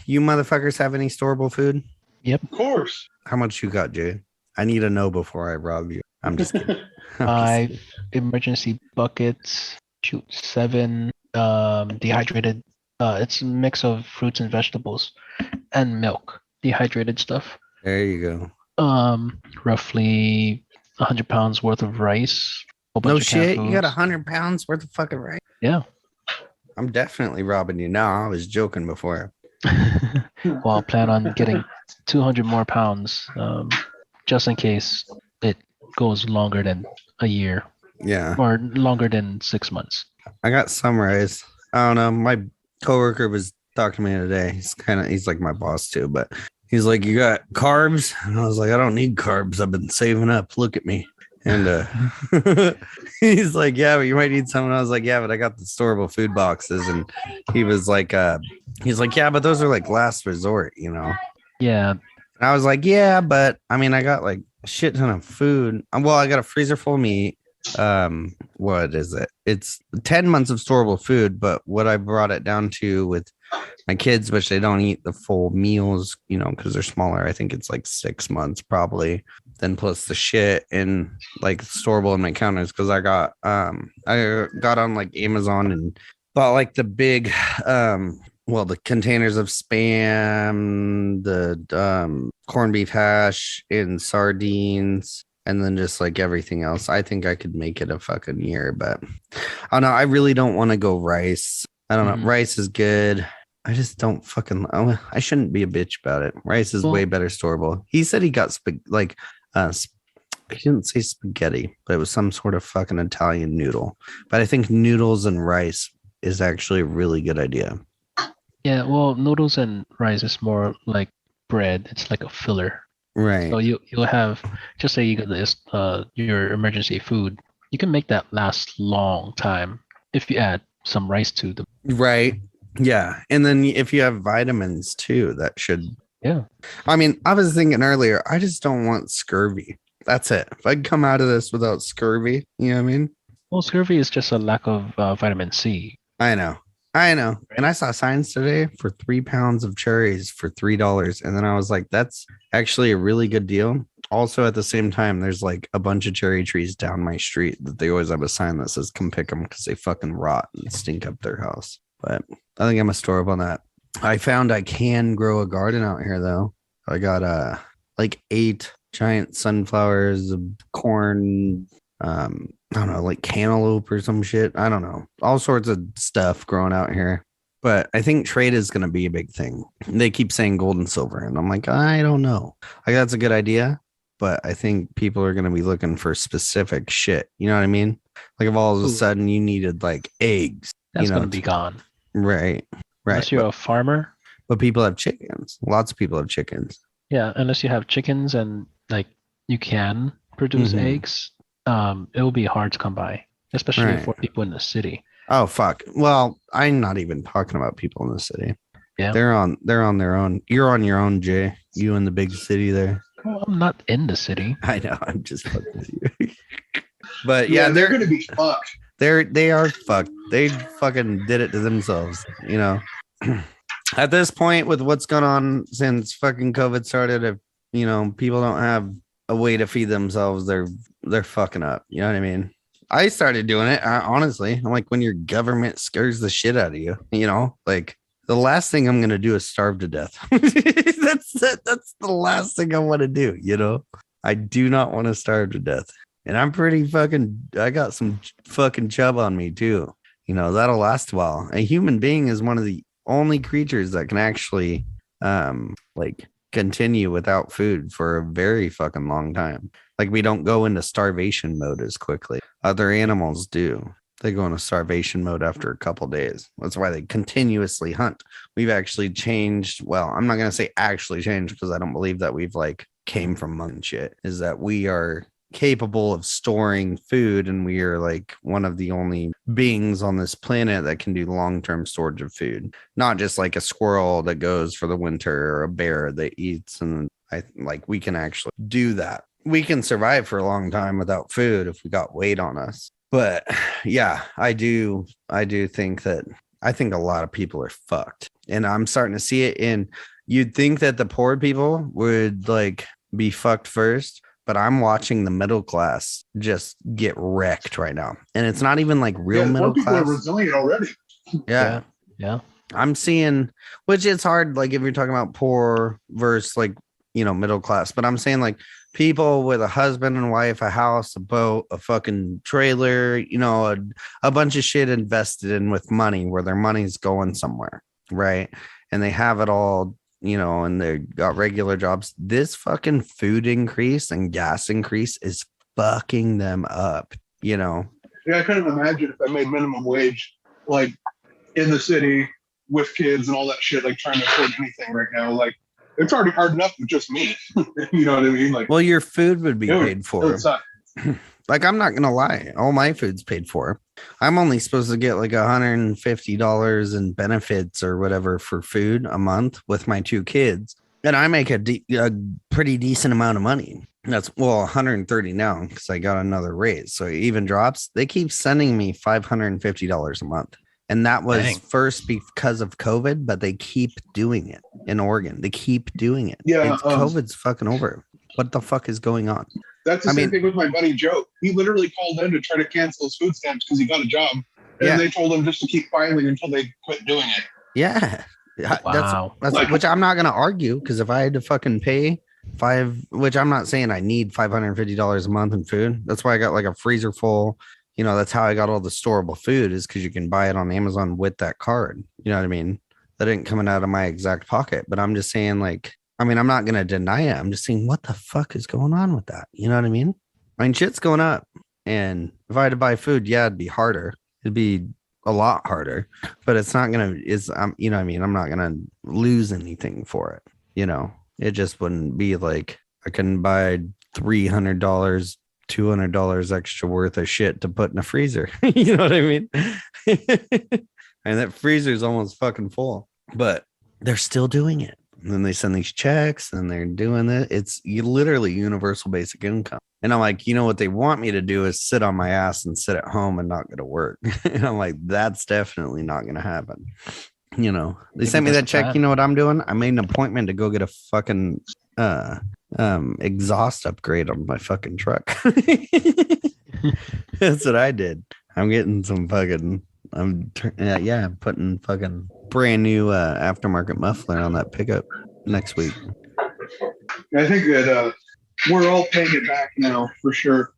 you motherfuckers have any storable food? Yep. Of course. How much you got, Jay? I need to know before I rob you. I'm just kidding. I'm just 5 kidding. emergency buckets. Shoot, 7 dehydrated. It's a mix of fruits and vegetables and milk. Dehydrated stuff. There you go. Roughly 100 pounds worth of rice. Whole bunch No of canned shit. You got foods. 100 pounds worth of fucking rice. Yeah. I'm definitely robbing you now. I was joking before. Well, I'll plan on getting 200 more pounds, just in case it goes longer than a year Yeah. or longer than 6 months. I got some rice. I don't know. My coworker was talking to me today. He's like my boss too, but he's like, "You got carbs?" And I was like, "I don't need carbs. I've been saving up. Look at me." And he's like, "Yeah, but you might need some." And I was like, "Yeah, but I got the storable food boxes." And he was like, "Yeah, but those are like last resort, you know." Yeah. And I was like, "Yeah, but I mean, I got like a shit ton of food. Well, I got a freezer full of meat. What is it? It's 10 months of storable food, but what I brought it down to with my kids, which they don't eat the full meals, you know, because they're smaller. I think it's like 6 months probably. Then plus the shit and like storable in my counters because I got on like Amazon and bought like the big the containers of spam, the corned beef hash and sardines, and then just like everything else. I think I could make it a fucking year, but I don't know. I really don't want to go rice. I don't know. Rice is good. I just don't fucking. I shouldn't be a bitch about it. Rice is way better storable. He said he got he didn't say spaghetti, but it was some sort of fucking Italian noodle. But I think noodles and rice is actually a really good idea. Yeah, well, noodles and rice is more like bread. It's like a filler. Right. So you'll have, just say you got this your emergency food. You can make that last long time if you add some rice to the. Right. Yeah. And then if you have vitamins too, that should. Yeah. I mean, I was thinking earlier, I just don't want scurvy. That's it. If I could come out of this without scurvy, you know what I mean? Well, scurvy is just a lack of vitamin C. I know. And I saw signs today for 3 pounds of cherries for $3. And then I was like, that's actually a really good deal. Also, at the same time, there's like a bunch of cherry trees down my street that they always have a sign that says, "Come pick them," because they fucking rot and stink up their house. But I think I'm a store up on that. I found I can grow a garden out here, though. I got like 8 giant sunflowers, corn, I don't know, like cantaloupe or some shit. I don't know. All sorts of stuff growing out here. But I think trade is going to be a big thing. They keep saying gold and silver. And I'm like, I don't know. Like, that's a good idea. But I think people are going to be looking for specific shit. You know what I mean? Like, if all of a sudden you needed like eggs, that's going to be gone. Right. Unless you're a farmer. But people have chickens. Lots of people have chickens. Yeah. Unless you have chickens and like you can produce eggs. It will be hard to come by, especially for people in the city. Oh fuck! Well, I'm not even talking about people in the city. Yeah, they're on their own. You're on your own, Jay. You in the big city there. Well, I'm not in the city. I know. I'm just fucking with you. But yeah, they're gonna be fucked. They are fucked. They fucking did it to themselves. You know. At this point, with what's gone on since fucking COVID started, if you know people don't have a way to feed themselves, they're fucking up. You know what I mean? I started doing it. Honestly, I'm like, when your government scares the shit out of you, you know, like the last thing I'm going to do is starve to death. That's the last thing I want to do. You know, I do not want to starve to death. And I'm I got some fucking chub on me too. You know, that'll last a while. A human being is one of the only creatures that can actually, like continue without food for a very fucking long time. Like, we don't go into starvation mode as quickly. Other animals do. They go into starvation mode after a couple days. That's why they continuously hunt. We've actually changed. Well, I'm not going to say actually changed because I don't believe that we've like came from monk shit. Is that we are capable of storing food, and we are like one of the only beings on this planet that can do long-term storage of food. Not just like a squirrel that goes for the winter or a bear that eats. And we can actually do that. We can survive for a long time without food if we got weight on us. But yeah, I do think that I think a lot of people are fucked. And I'm starting to see it in, you'd think that the poor people would like be fucked first, but I'm watching the middle class just get wrecked right now. And it's not even like real the middle poor people class. are resilient already. Yeah. Yeah. I'm seeing, which it's hard, like if you're talking about poor versus like, middle class, but I'm saying like people with a husband and wife, a house, a boat, a fucking trailer, a bunch of shit invested in with money where their money's going somewhere, right? And they have it all, and they got regular jobs. This fucking food increase and gas increase is fucking them up, Yeah, I couldn't imagine if I made minimum wage, like in the city with kids and all that shit, like trying to afford anything right now. Like, it's already hard enough with just me. You know what I mean? Like, well, your food would be paid for. Like, I'm not gonna lie, all my food's paid for. I'm only supposed to get like $150 in benefits or whatever for food a month with my 2 kids, and I make a pretty decent amount of money. That's 130 now because I got another raise, so it even drops. They keep sending me $550 a month. And that was first because of COVID, but they keep doing it in Oregon. They keep doing it. Yeah, COVID's fucking over. What the fuck is going on? That's the same thing with my buddy Joe. He literally called in to try to cancel his food stamps because he got a job, and they told him just to keep filing until they quit doing it. Yeah, wow. That's like, which I'm not gonna argue, because if I had to fucking pay which I'm not saying I need $550 a month in food. That's why I got like a freezer full. That's how I got all the storable food, is because you can buy it on Amazon with that card. You know what I mean? That ain't coming out of my exact pocket, but I'm just saying, like, I'm not going to deny it. I'm just saying, what the fuck is going on with that? You know what I mean? Shit's going up. And if I had to buy food, yeah, it'd be harder. It'd be a lot harder, but it's not going to, you know what I mean? I'm not going to lose anything for it. It just wouldn't be like I can buy $300, $200 extra worth of shit to put in a freezer. You know what I mean? And that freezer is almost fucking full, but they're still doing it. And then they send these checks and they're doing it. It's literally universal basic income. And I'm like, what they want me to do is sit on my ass and sit at home and not go to work. And I'm like, that's definitely not going to happen. They sent me that check. You know what I'm doing? I made an appointment to go get a fucking exhaust upgrade on my fucking truck. That's what I did. I'm getting some fucking I'm putting fucking brand new aftermarket muffler on that pickup next week. I think that we're all paying it back now for sure.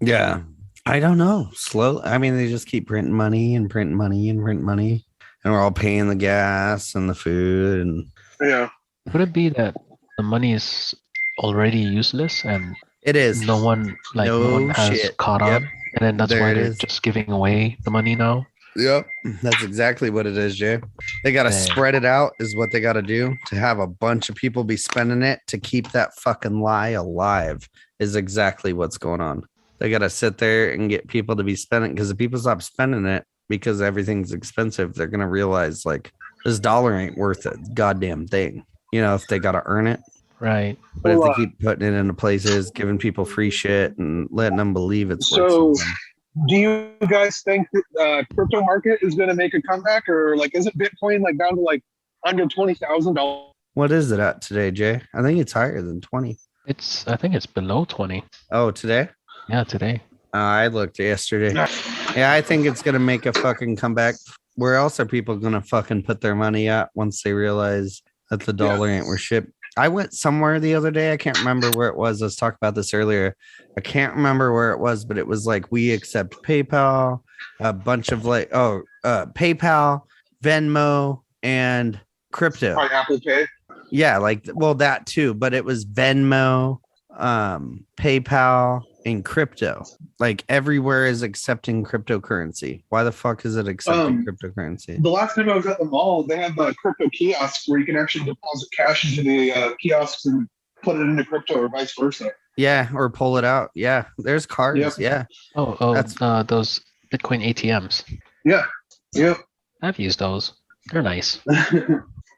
Yeah, I don't know. Slow. They just keep printing money and printing money and printing money, and we're all paying the gas and the food. And yeah, could it be that the money is already useless and it is? No one has caught on, and then that's why they're just giving away the money now. Yep, that's exactly what it is, Jay. They got to spread it out, is what they got to do, to have a bunch of people be spending it to keep that fucking lie alive, is exactly what's going on. They got to sit there and get people to be spending, because if people stop spending it because everything's expensive, they're going to realize, like, this dollar ain't worth a goddamn thing, if they got to earn it. Right. But if they keep putting it into places, giving people free shit and letting them believe it's worth something. Do you guys think that crypto market is going to make a comeback, or like, is it Bitcoin like down to like under $20,000? What is it at today, Jay? I think it's higher than 20. I think it's below 20. Oh, today? Yeah, today. I looked yesterday. Yeah, I think it's going to make a fucking comeback. Where else are people going to fucking put their money at once they realize that the dollar ain't worth shit? I went somewhere the other day. I can't remember where it was. Let's talk about this earlier. I can't remember where it was, but it was like, we accept PayPal, a bunch of PayPal, Venmo, and crypto. Probably Apple Pay. Yeah, that too. But it was Venmo, PayPal, and crypto. Like, everywhere is accepting cryptocurrency. Why the fuck is it accepting cryptocurrency? The last time I was at the mall, they have crypto kiosks where you can actually deposit cash into the kiosks and put it into crypto, or vice versa. Yeah, or pull it out. Yeah, there's cards. Yep. Yeah. Those Bitcoin ATMs. Yeah. Yep. I've used those. They're nice.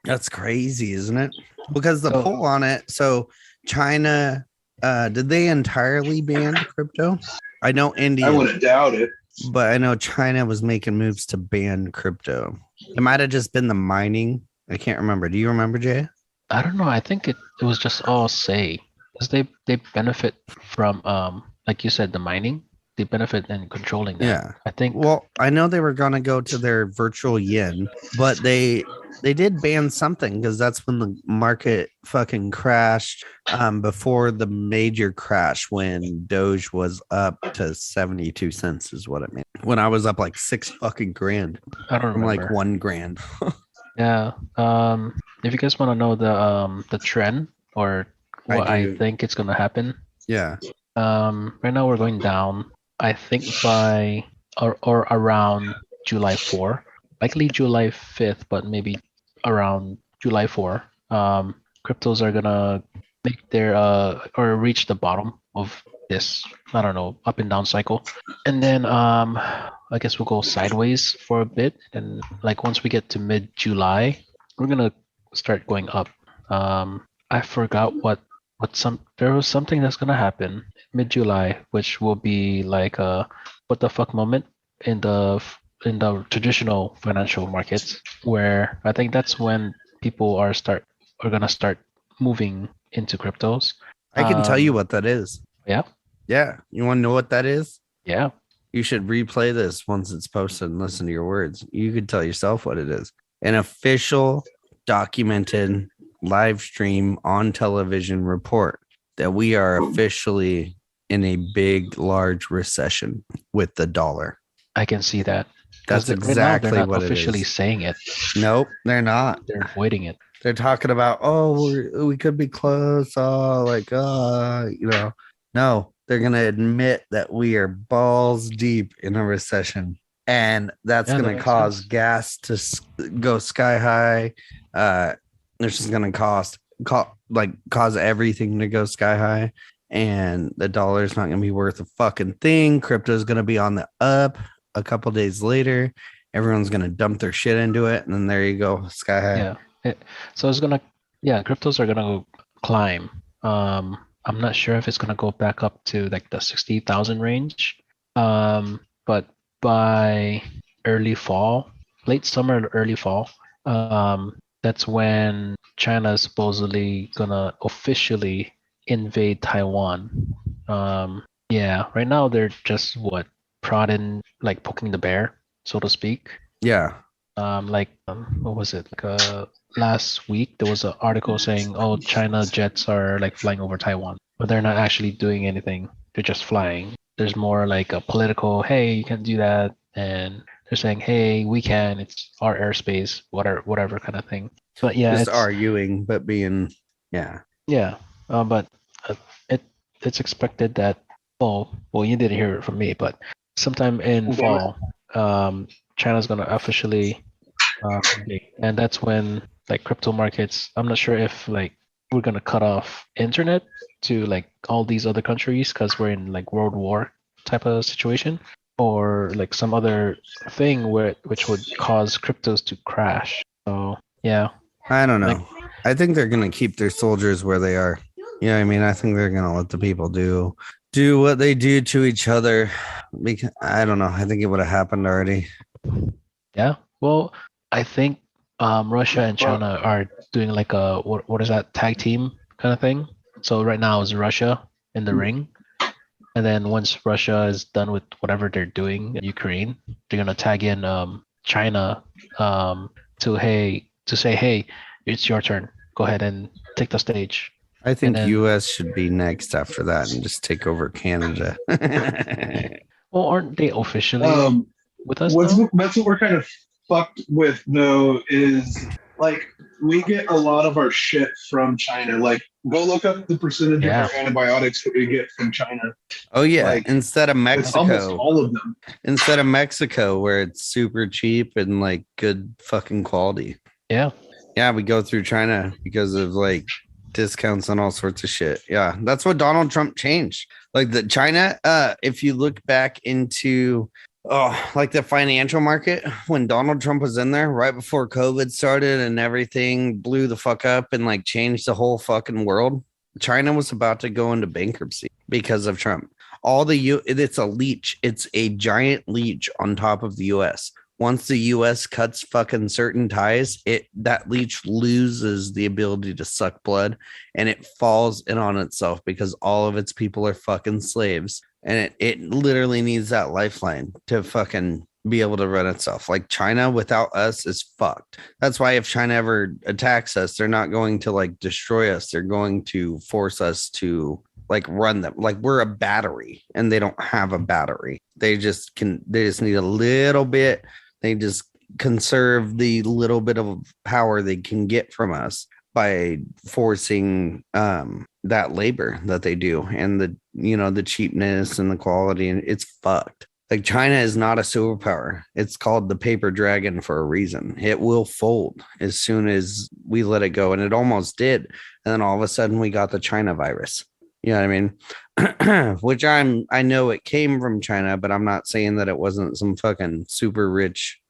That's crazy, isn't it? Because the pull on it. So China, did they entirely ban crypto? I know India. I wouldn't doubt it. but I know China was making moves to ban crypto. It might have just been the mining. I can't remember. Do you remember, Jay? I don't know. I think it was just all say because they benefit from like you said the mining. They benefit in controlling that. Yeah. I think Well, I know they were gonna go to their virtual yen, but they did ban something because that's when the market fucking crashed. Before the major crash when Doge was up to 72 cents is what it meant. When I was up like six fucking grand I don't from like remember. 1 grand. Yeah. If you guys want to know the trend or I what I do. think it's gonna happen, Yeah. right now we're going down. I think by or around July 4, likely July 5th, but maybe around July 4. Cryptos are gonna make their or reach the bottom of this, I don't know, up and down cycle. And then I guess we'll go sideways for a bit. And like once we get to mid-July, we're gonna start going up. I forgot what some there was something that's gonna happen mid-July, which will be like a what the fuck moment in the traditional financial markets, where I think that's when people are gonna start moving into cryptos. I can tell you what that is. Yeah, Yeah. You want to know what that is? yeah, You should replay this once it's posted and listen to your words. You could tell yourself what it is. An official, documented live stream on television report that we are officially in a big, large recession with the dollar. I can see that. That's Because right now they're exactly not what it officially is. saying it; Nope, they're not. they're avoiding it. They're talking about, oh, we could be close. Oh, like, no, they're going to admit that we are balls deep in a recession. And that's Yeah, that going to makes cause sense. gas to go sky high. It's just going to cause everything to go sky high. And the dollar is not going to be worth a fucking thing. Crypto is going to be on the up a couple days later. Everyone's going to dump their shit into it. And then there you go, sky high. Yeah. So it's gonna, yeah, cryptos are gonna climb. I'm not sure if it's gonna go back up to like the 60,000 range. But by early fall, late summer, early fall, that's when China is supposedly gonna officially invade Taiwan. Yeah, right now they're just prodding, like poking the bear, so to speak. Yeah. What was it? Like last week there was an article saying, "Oh, China jets are like flying over Taiwan, but they're not actually doing anything. They're just flying." There's more like a political, "Hey, you can't do that," and they're saying, "Hey, we can. It's our airspace, whatever kind of thing." But yeah, Just arguing, but being, yeah. yeah, but uh, it it's expected that well, you didn't hear it from me, but sometime in fall, China's gonna officially and that's when like crypto markets, I'm not sure if like we're gonna cut off internet to like all these other countries because we're in like world war type of situation, or like some other thing which would cause cryptos to crash. So yeah, I don't like know. I think they're gonna keep their soldiers where they are. You know what I mean? I think they're gonna let the people do what they do to each other. Because I don't know. I think it would have happened already. yeah, well, I think Russia and China are doing like a what is that tag team kind of thing. So right now is Russia in the ring. And then once Russia is done with whatever they're doing in Ukraine, they're gonna tag in China to say, hey, it's your turn. Go ahead and take the stage. I And think then, US should be next after that and just take over Canada. well, aren't they officially Um, with us now? that's what we're kind of fucked with though is like we get a lot of our shit from China. Like go look up the percentage of Yeah, our antibiotics that we get from China. Oh yeah, Like instead of it's almost Mexico. all of them. Instead of Mexico where it's super cheap and like good fucking quality. yeah, Yeah, we go through China because of like discounts on all sorts of shit. Yeah, that's what Donald Trump changed. Like the China, if you look back into like the financial market when Donald Trump was in there right before COVID started and everything blew the fuck up and like changed the whole fucking world. China was about to go into bankruptcy because of Trump. It's a leech. It's a giant leech on top of the US. Once the US cuts fucking certain ties, that leech loses the ability to suck blood, and it falls in on itself because all of its people are fucking slaves. And it literally needs that lifeline to fucking be able to run itself. Like China without us is fucked. That's why if China ever attacks us, they're not going to like destroy us. They're going to force us to like run them. Like we're a battery and they don't have a battery. They just need a little bit. They just conserve the little bit of power they can get from us by forcing that labor that they do, and the cheapness and the quality, and it's fucked. Like China is not a superpower. It's called the paper dragon for a reason. It will fold as soon as we let it go, and it almost did. And then all of a sudden we got the China virus. You know what I mean? Which I know it came from China, but I'm not saying that it wasn't some fucking super rich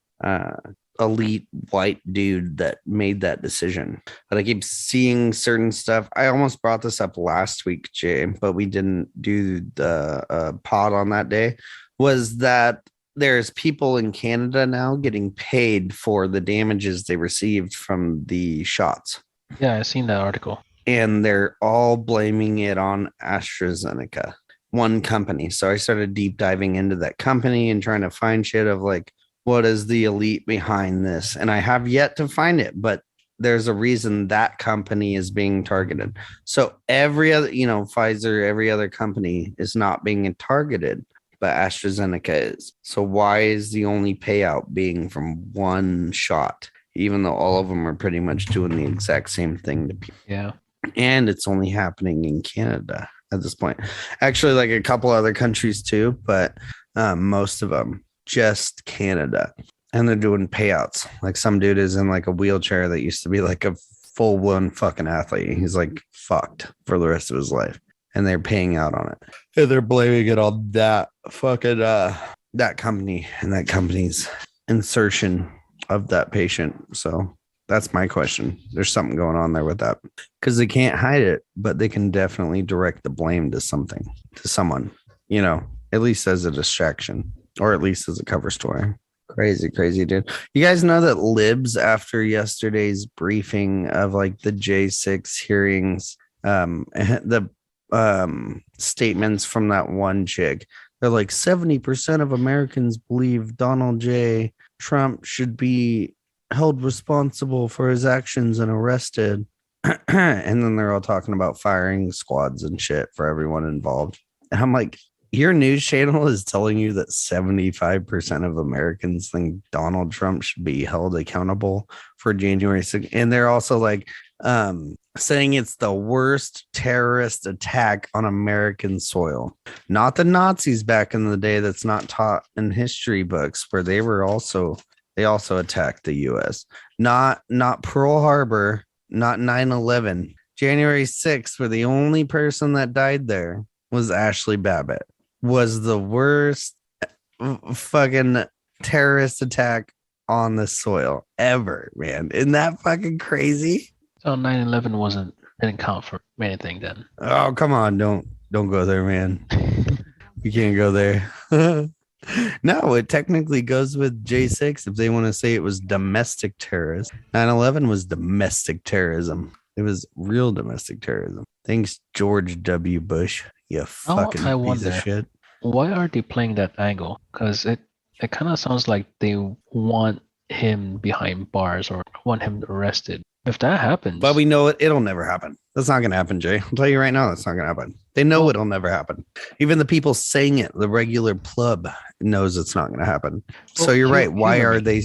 elite white dude that made that decision. But I keep seeing certain stuff. I almost brought this up last week, Jay, but we didn't do the pod on that day. Was that there's people in Canada now getting paid for the damages they received from the shots. Yeah, I seen that article. And they're all blaming it on AstraZeneca, one company. So I started deep diving into that company and trying to find shit of like, what is the elite behind this? And I have yet to find it, but there's a reason that company is being targeted. So every other, Pfizer, every other company is not being targeted, but AstraZeneca is. So why is the only payout being from one shot, even though all of them are pretty much doing the exact same thing to people? Yeah. And it's only happening in Canada at this point. Actually, like a couple other countries too, but most of them just Canada. And they're doing payouts. Like some dude is in like a wheelchair that used to be like a full-blown fucking athlete. He's like fucked for the rest of his life. And they're paying out on it. And they're blaming it on that fucking that company and that company's insertion of that patient. So that's my question. There's something going on there with that because they can't hide it, but they can definitely direct the blame to someone, at least as a distraction or at least as a cover story. Crazy, dude. You guys know that libs after yesterday's briefing of like the J6 hearings, the statements from that one chick, they're like 70% of Americans believe Donald J. Trump should be held responsible for his actions and arrested. And then they're all talking about firing squads and shit for everyone involved. And I'm like, your news channel is telling you that 75% of Americans think Donald Trump should be held accountable for January 6th. And they're also like saying it's the worst terrorist attack on American soil. Not the Nazis back in the day that's not taught in history books, where they also attacked the US. Not Pearl Harbor, not 9/11. January 6th, where the only person that died there was Ashley Babbitt, was the worst fucking terrorist attack on the soil ever, man. Isn't that fucking crazy? So 9/11 didn't count for anything then. Oh, come on. Don't go there, man. You can't go there. No, it technically goes with J6 if they want to say it was domestic terrorism. 9/11 was domestic terrorism. It was real domestic terrorism. Thanks, George W. Bush. You fucking piece of shit. Why are they playing that angle? Because it kind of sounds like they want him behind bars or want him arrested. If that happens, but we know it'll never happen. That's not going to happen, Jay. I'll tell you right now, that's not going to happen. They know it'll never happen. Even the people saying it, the regular pleb, knows it's not going to happen. So you're right. Why are they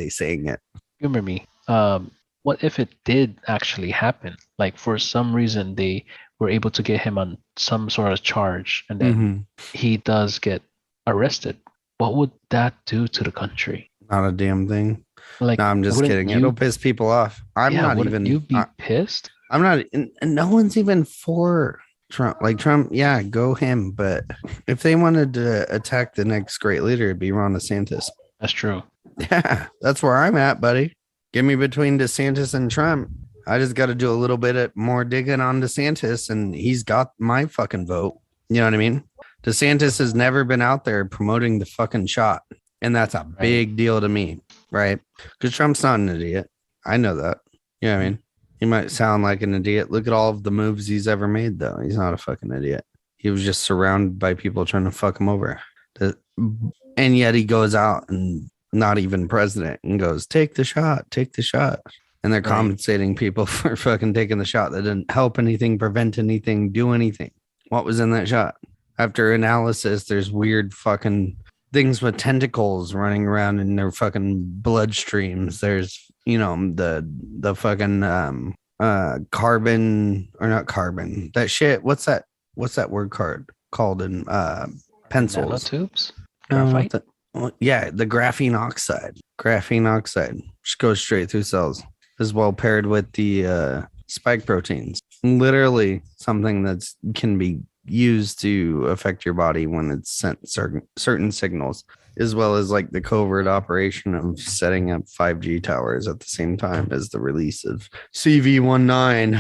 saying it? Humor me. What if it did actually happen? Like for some reason they were able to get him on some sort of charge, and then he does get arrested. What would that do to the country? Not a damn thing. Like, no, I'm just kidding. It'll piss people off. I'm not even. You be pissed? I'm not. And no one's even for Trump. Like Trump, yeah, go him. But if they wanted to attack the next great leader, it'd be Ron DeSantis. That's true. Yeah, that's where I'm at, buddy. Give me between DeSantis and Trump. I just got to do a little bit more digging on DeSantis, and he's got my fucking vote. You know what I mean? DeSantis has never been out there promoting the fucking shot. And that's a big deal to me, right? Because Trump's not an idiot. I know that. You know what I mean? He might sound like an idiot. Look at all of the moves he's ever made, though. He's not a fucking idiot. He was just surrounded by people trying to fuck him over. And yet he goes out and not even president and goes, take the shot, take the shot. And they're compensating people for fucking taking the shot that didn't help anything, prevent anything, do anything. What was in that shot? After analysis, there's weird fucking things with tentacles running around in their fucking bloodstreams. There's, the fucking carbon or not carbon. That shit. What's that word called in pencils? Nanotubes? Graphite? The graphene oxide. Graphene oxide just goes straight through cells, as well paired with the spike proteins. Literally something that can be used to affect your body when it's sent certain signals, as well as like the covert operation of setting up 5G towers at the same time as the release of CV-19.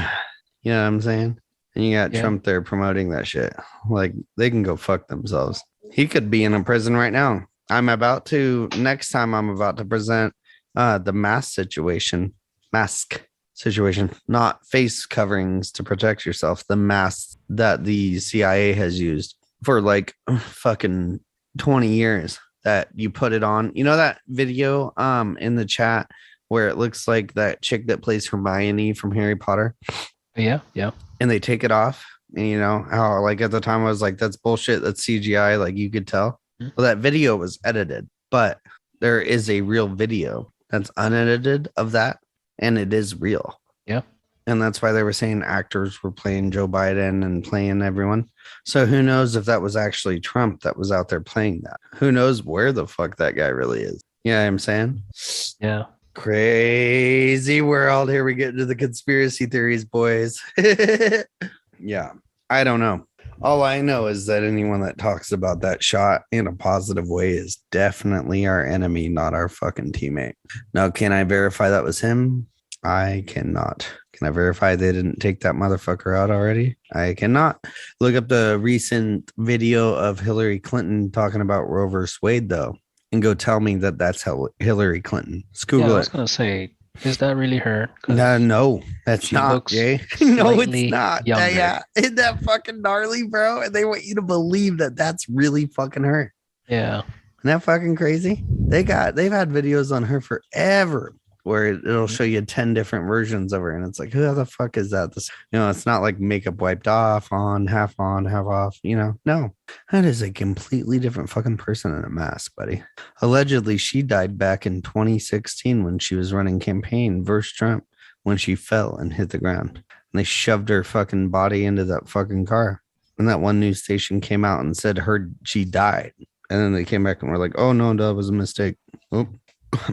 You know what I'm saying? And you got Trump there promoting that shit. Like, they can go fuck themselves. He could be in a prison right now. Next time I'm about to present the mask situation, not face coverings to protect yourself, the masks that the CIA has used for like fucking 20 years that you put it on. You know that video in the chat where it looks like that chick that plays Hermione from Harry Potter? Yeah. And they take it off. And you know how like at the time I was like, that's bullshit, that's CGI, like you could tell. Well, that video was edited, but there is a real video that's unedited of that, and it is real. Yeah. And that's why they were saying actors were playing Joe Biden and playing everyone. So who knows if that was actually Trump that was out there playing that? Who knows where the fuck that guy really is? You know what I'm saying? Yeah. Crazy world. Here we get into the conspiracy theories, boys. Yeah. I don't know. All I know is that anyone that talks about that shot in a positive way is definitely our enemy, not our fucking teammate. Now, can I verify that was him? I cannot. Can I verify they didn't take that motherfucker out already? I cannot. Look up the recent video of Hillary Clinton talking about Roe versus Wade, though, and go tell me that that's Hillary Clinton. Google it. I was going to say, is that really her? No, that's not, Jay. No, it's not. Younger. Yeah, isn't that fucking gnarly, bro? And they want you to believe that that's really fucking her. Yeah. Isn't that fucking crazy? They've had videos on her forever where it'll show you 10 different versions of her, and it's like, who the fuck is that? It's not like makeup wiped off, half off. No, that is a completely different fucking person in a mask, buddy. Allegedly, she died back in 2016 when she was running campaign versus Trump, when she fell and hit the ground, and they shoved her fucking body into that fucking car. And that one news station came out and said she died, and then they came back and were like, oh no, that was a mistake. Oop.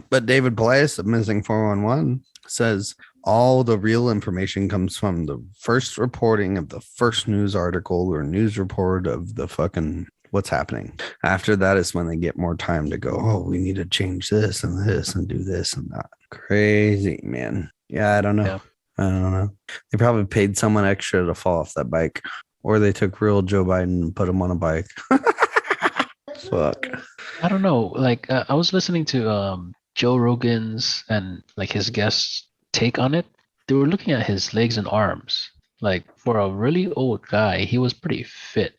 But David Pelias of Missing 411 says all the real information comes from the first reporting of the first news article or news report of the fucking what's happening. After that is when they get more time to go, oh, we need to change this and do this and that. Crazy, man. Yeah, I don't know. Yeah. I don't know. They probably paid someone extra to fall off that bike, or they took real Joe Biden and put him on a bike. Fuck. I don't know. Like I was listening to Joe Rogan's and like his guests' take on it. They were looking at his legs and arms. Like for a really old guy, he was pretty fit.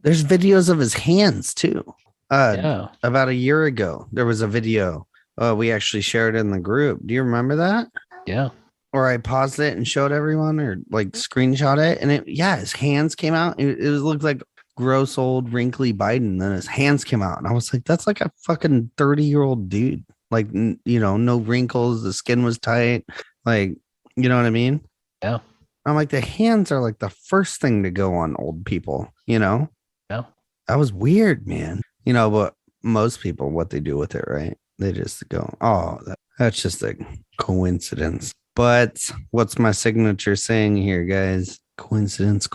There's videos of his hands too. Yeah. About a year ago, there was a video. We actually shared it in the group. Do you remember that? Yeah. Or I paused it and showed everyone, or like screenshot it, and his hands came out. It looked like gross old wrinkly Biden. Then his hands came out, and I was like, that's like a fucking 30-year-old dude. Like, no wrinkles. The skin was tight. Like, you know what I mean? Yeah. I'm like, the hands are like the first thing to go on old people, Yeah. That was weird, man. But most people, what they do with it, right? They just go, oh, that's just a coincidence. But what's my signature saying here, guys? Coincidence.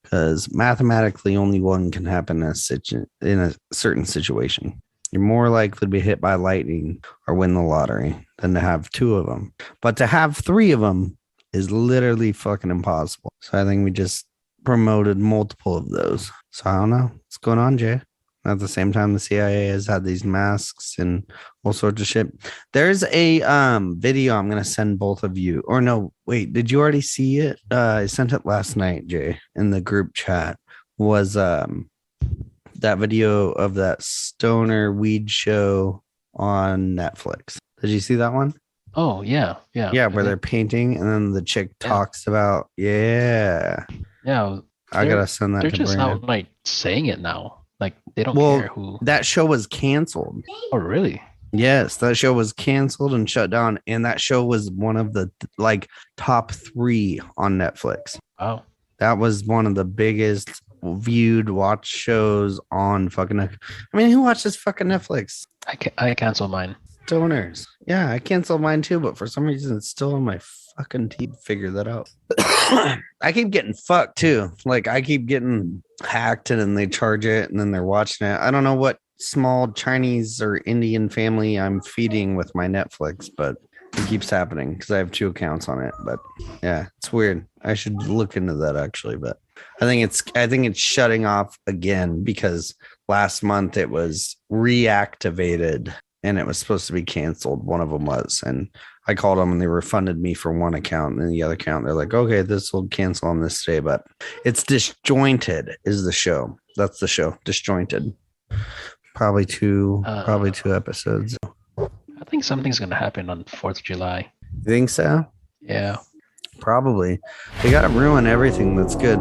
Because mathematically, only one can happen in a certain situation. You're more likely to be hit by lightning or win the lottery than to have two of them. But to have three of them is literally fucking impossible. So I think we just promoted multiple of those. So I don't know what's going on, Jay. At the same time, the CIA has had these masks and all sorts of shit. There's a video I'm gonna send both of you. Or no, wait, did you already see it? I sent it last night, Jay, in the group chat. Was that video of that stoner weed show on Netflix? Did you see that one? Oh yeah. Yeah, where they're painting and then the chick talks about Yeah. I gotta send that They're to just Brandon. outright saying it now. Like they don't care who. That show was canceled. Oh really? Yes, that show was canceled and shut down, and that show was one of the like top 3 on Netflix. Wow. That was one of the biggest viewed watch shows on fucking. I mean, who watches fucking Netflix? I canceled mine. Stoners. Yeah, I canceled mine too, but for some reason it's still on my fucking team. Figure that out. I keep getting fucked too. Like I keep getting hacked and then they charge it and then they're watching it. I don't know what small Chinese or Indian family I'm feeding with my Netflix, but it keeps happening because I have 2 accounts on it. But yeah, it's weird. I should look into that actually, but I think it's shutting off again because last month it was reactivated and it was supposed to be canceled. One of them was, and I called them and they refunded me for one account, and then the other account they're like, okay, this will cancel on this day, but it's Disjointed is the show. That's the show, Disjointed. Probably two episodes. I think something's gonna happen on 4th of July. You think so? Yeah. Probably. They got to ruin everything that's good.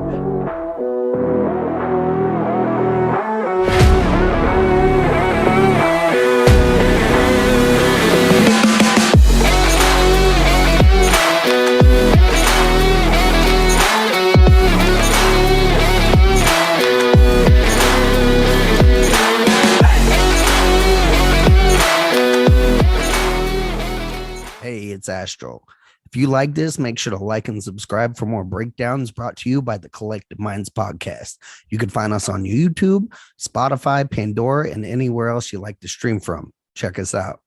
Hey, it's Astro. If you like this, make sure to like and subscribe for more breakdowns brought to you by the Collective Minds podcast. You can find us on YouTube, Spotify, Pandora, and anywhere else you like to stream from. Check us out.